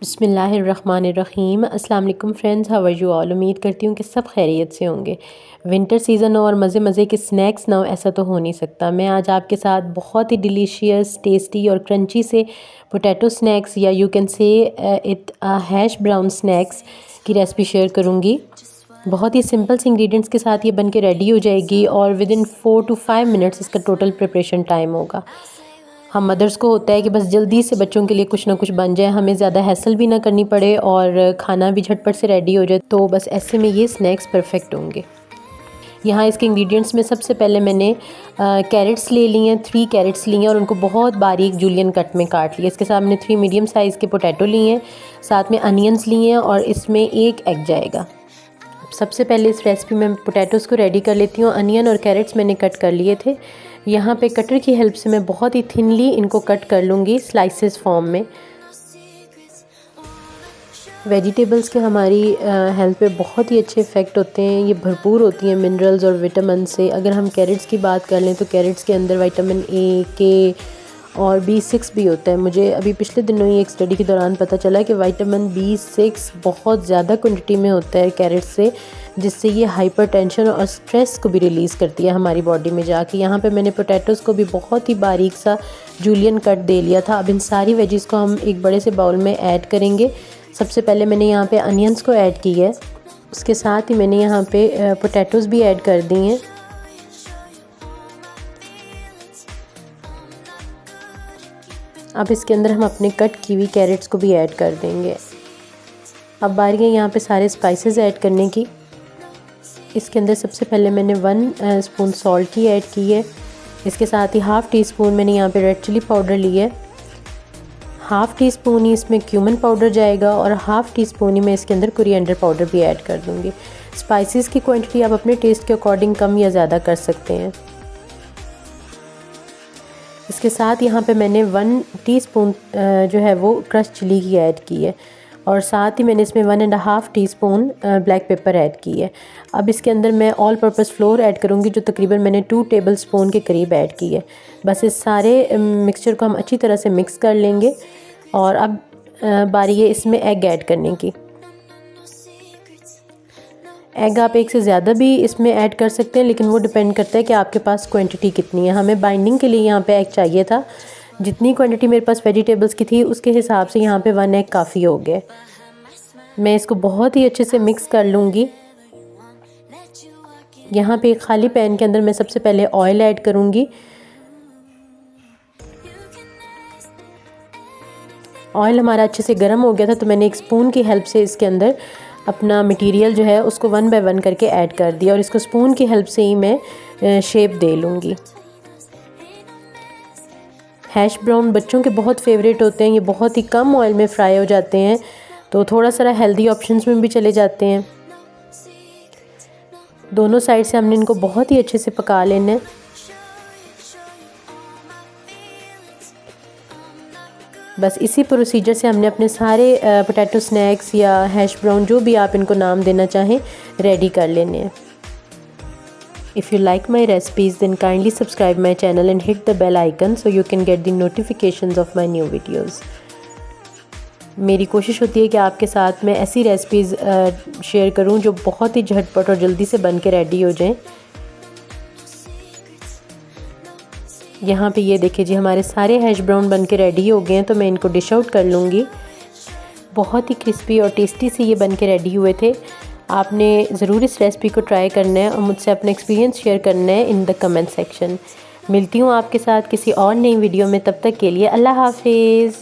बिस्मिल्लाहिर्रहमानिर्रहीम। अस्सलाम वालेकुम friends, how are you all. उम्मीद करती हूँ कि सब खैरियत से होंगे। विंटर सीज़न और मज़े मज़े के स्नैक्स ना हो ऐसा तो हो नहीं सकता। मैं आज आपके साथ बहुत ही डिलीशियस, टेस्टी और क्रंची से पोटैटो स्नैक्स या you can say it hash brown snacks की रेसिपी शेयर करूँगी। बहुत ही सिंपल से इंग्रेडिएंट्स के साथ ये बन के रेडी हो जाएगी और विदिन 4 to 5 मिनट्स इसका टोटल प्रिपरेशन टाइम होगा। हम मदर्स को होता है कि बस जल्दी से बच्चों के लिए कुछ ना कुछ बन जाए, हमें ज़्यादा हैसल भी ना करनी पड़े और खाना भी झटपट से रेडी हो जाए, तो बस ऐसे में ये स्नैक्स परफेक्ट होंगे। यहाँ इसके इंग्रेडिएंट्स में सबसे पहले मैंने कैरेट्स ले लिए हैं, 3 कैरेट्स लिए हैं और उनको बहुत बारीक जूलियन कट में काट लिया। इसके साथ मैंने 3 मीडियम साइज़ के पोटैटो लिए हैं, साथ में अनियंस लिए हैं और इसमें 1 एग जाएगा। सबसे पहले इस रेसिपी में पोटैटोज़ को रेडी कर लेती हूँ। अनियन और कैरेट्स मैंने कट कर लिए थे। यहाँ पे कटर की हेल्प से मैं बहुत ही थिनली इनको कट कर लूँगी स्लाइसेस फॉर्म में। वेजिटेबल्स के हमारी हेल्थ पे बहुत ही अच्छे इफ़ेक्ट होते हैं। ये भरपूर होती हैं मिनरल्स और विटामिन से। अगर हम कैरेट्स की बात कर लें तो कैरेट्स के अंदर विटामिन ए, के और B6 भी होता है। मुझे अभी पिछले दिनों ही एक स्टडी के दौरान पता चला कि विटामिन B6 बहुत ज़्यादा क्वांटिटी में होता है कैरेट्स से, जिससे ये हाइपरटेंशन और स्ट्रेस को भी रिलीज़ करती है हमारी बॉडी में जाके। यहाँ पे मैंने पोटैटोज़ को भी बहुत ही बारीक सा जूलियन कट दे लिया था। अब इन सारी वेजीज़ को हम एक बड़े से बाउल में ऐड करेंगे। सबसे पहले मैंने यहाँ पे अनियंस को ऐड की है, उसके साथ ही मैंने यहाँ पे पोटैटोज़ भी ऐड कर दी हैं। अब इसके अंदर हम अपने कट की हुई कैरेट्स को भी ऐड कर देंगे। अब बारी है यहाँ पे सारे स्पाइसेस ऐड करने की। इसके अंदर सबसे पहले मैंने 1 स्पून सॉल्ट की ऐड की है। इसके साथ ही ½ टी स्पून मैंने यहाँ पे रेड चिली पाउडर ली है। ½ टी स्पून ही इसमें क्यूमन पाउडर जाएगा और ½ टी स्पून ही मैं इसके अंदर कोरिएंडर पाउडर भी ऐड कर दूँगी। स्पाइसेस की क्वांटिटी आप अपने टेस्ट के अकॉर्डिंग कम या ज़्यादा कर सकते हैं। इसके साथ यहाँ पे मैंने 1 टीस्पून जो है वो क्रश चिली की ऐड की है और साथ ही मैंने इसमें 1½ टीस्पून ब्लैक पेपर ऐड की है। अब इसके अंदर मैं ऑल पर्पस फ्लोर ऐड करूँगी, जो तकरीबन मैंने 2 टेबलस्पून के करीब ऐड की है। बस इस सारे मिक्सचर को हम अच्छी तरह से मिक्स कर लेंगे और अब बारी है इसमें एग ऐड करने की। एग आप 1 से ज़्यादा भी इसमें ऐड कर सकते हैं, लेकिन वो डिपेंड करता है कि आपके पास क्वांटिटी कितनी है। हमें बाइंडिंग के लिए यहाँ पे एग चाहिए था। जितनी क्वांटिटी मेरे पास वेजिटेबल्स की थी उसके हिसाब से यहाँ पे 1 एग काफ़ी हो गया। मैं इसको बहुत ही अच्छे से मिक्स कर लूँगी। यहाँ पे एक खाली पैन के अंदर मैं सबसे पहले ऑयल ऐड करूँगी। ऑयल हमारा अच्छे से गर्म हो गया था तो मैंने एक स्पून की हेल्प से इसके अंदर अपना मटेरियल जो है उसको 1 बाय 1 करके ऐड कर दिया और इसको स्पून की हेल्प से ही मैं शेप दे लूँगी। हैश ब्राउन बच्चों के बहुत फेवरेट होते हैं। ये बहुत ही कम ऑयल में फ्राई हो जाते हैं, तो थोड़ा सा हेल्दी ऑप्शंस में भी चले जाते हैं। दोनों साइड से हमने इनको बहुत ही अच्छे से पका लेना है। बस इसी प्रोसीजर से हमने अपने सारे पोटैटो स्नैक्स या हैश ब्राउन, जो भी आप इनको नाम देना चाहें, रेडी कर लेने हैं। If you like my recipes, then kindly subscribe my channel and hit the bell icon so you can get the notifications of my new videos. मेरी कोशिश होती है कि आपके साथ मैं ऐसी रेसिपीज़ शेयर करूं जो बहुत ही झटपट और जल्दी से बन के रेडी हो जाएं। यहाँ पे ये देखिए जी, हमारे सारे हैश ब्राउन बन के रेडी हो गए हैं, तो मैं इनको डिश आउट कर लूँगी। बहुत ही क्रिस्पी और टेस्टी से ये बन के रेडी हुए थे। आपने ज़रूर इस रेसिपी को ट्राई करना है और मुझसे अपना एक्सपीरियंस शेयर करना है इन द कमेंट सेक्शन। मिलती हूँ आपके साथ किसी और नई वीडियो में, तब तक के लिए अल्लाह हाफिज़।